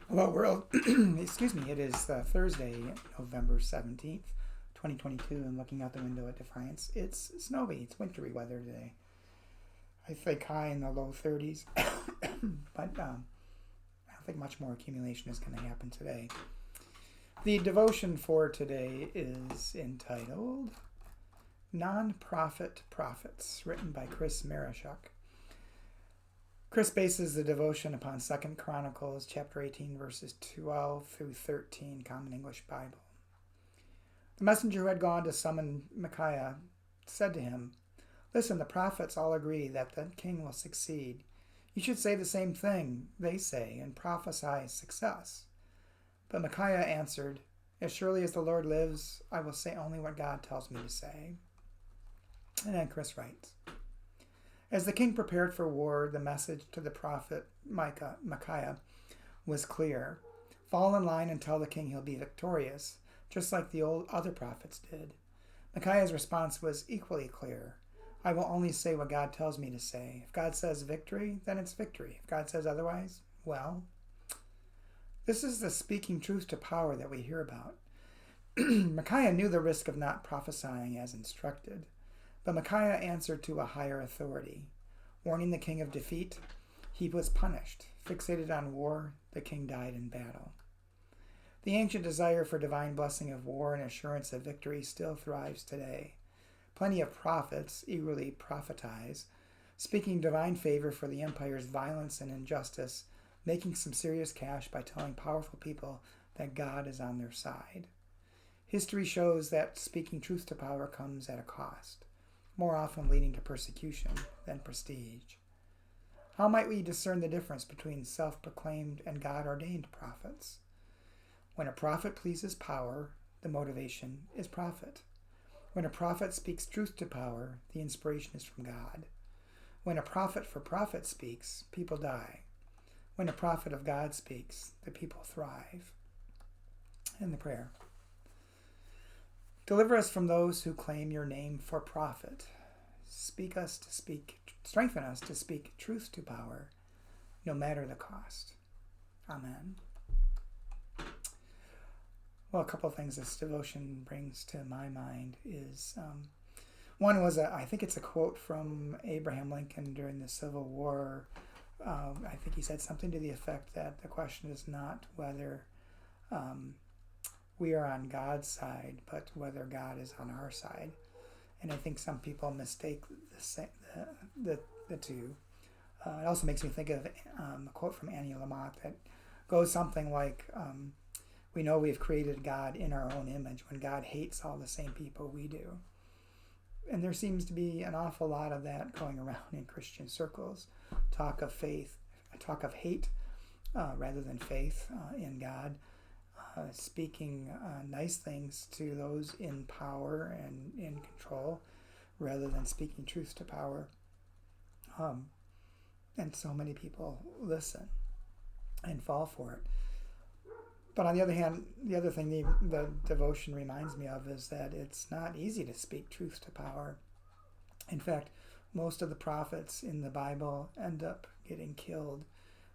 Hello, world. Excuse me. It is Thursday, November 17th, 2022, and looking out the window at Defiance. It's snowy. It's wintry weather today. I think high in the low 30s, but I don't think much more accumulation is going to happen today. The devotion for today is entitled Non-Profit Prophets, written by Chris Marashuk. Chris bases the devotion upon 2 Chronicles chapter 18, verses 12 through 13, Common English Bible. The messenger who had gone to summon Micaiah said to him, "Listen, the prophets all agree that the king will succeed. You should say the same thing they say and prophesy success." But Micaiah answered, "As surely as the Lord lives, I will say only what God tells me to say." And then Chris writes, as the king prepared for war, the message to the prophet Micaiah was clear. Fall in line and tell the king he'll be victorious, just like the other prophets did. Micaiah's response was equally clear. I will only say what God tells me to say. If God says victory, then it's victory. If God says otherwise, well, this is the speaking truth to power that we hear about. Micaiah knew the risk of not prophesying as instructed. But Micaiah answered to a higher authority. Warning the king of defeat, he was punished. Fixated on war, the king died in battle. The ancient desire for divine blessing of war and assurance of victory still thrives today. Plenty of prophets eagerly prophesize, speaking divine favor for the empire's violence and injustice, making some serious cash by telling powerful people that God is on their side. History shows that speaking truth to power comes at a cost, more often leading to persecution than prestige. How might we discern the difference between self-proclaimed and God-ordained prophets? When a prophet pleases power, the motivation is profit. When a prophet speaks truth to power, the inspiration is from God. When a prophet for profit speaks, people die. When a prophet of God speaks, the people thrive. And the prayer. Deliver us from those who claim your name for profit. Strengthen us to speak truth to power, no matter the cost. Amen. Well, a couple of things this devotion brings to my mind is one was I think it's a quote from Abraham Lincoln during the Civil War. I think he said something to the effect that the question is not whether we are on God's side, but whether God is on our side. And I think some people mistake the two. It also makes me think of a quote from Annie Lamott that goes something like, we know we've created God in our own image when God hates all the same people we do. And there seems to be an awful lot of that going around in Christian circles. Talk of hate rather than faith in God. Speaking nice things to those in power and in control rather than speaking truth to power. And so many people listen and fall for it. But on the other hand, the other thing the devotion reminds me of is that it's not easy to speak truth to power. In fact, most of the prophets in the Bible end up getting killed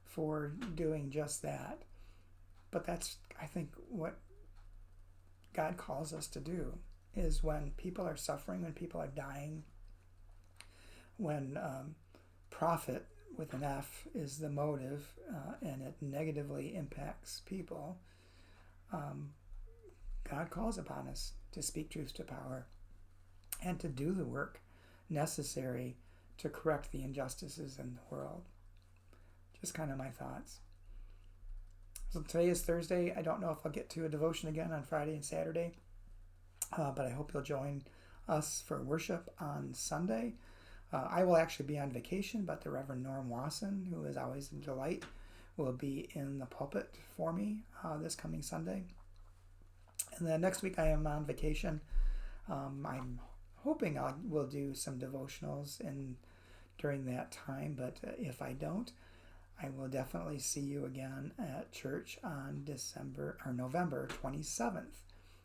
for doing just that. But that's, I think, what God calls us to do, is when people are suffering, when people are dying, when profit with an F is the motive and it negatively impacts people, God calls upon us to speak truth to power and to do the work necessary to correct the injustices in the world. Just kind of my thoughts. So today is Thursday. I don't know if I'll get to a devotion again on Friday and Saturday, but I hope you'll join us for worship on Sunday. I will actually be on vacation, but the Reverend Norm Wasson, who is always a delight, will be in the pulpit for me this coming Sunday. And then next week I am on vacation. I'm hoping I will do some devotionals during that time, but if I don't, I will definitely see you again at church on November 27th,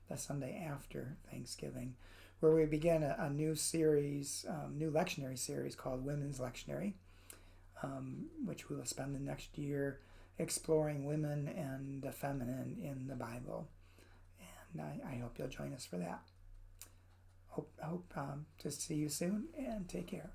the Sunday after Thanksgiving, where we begin a new series, new lectionary series called Women's Lectionary, which we will spend the next year exploring women and the feminine in the Bible. And I hope you'll join us for that. Hope to see you soon, and take care.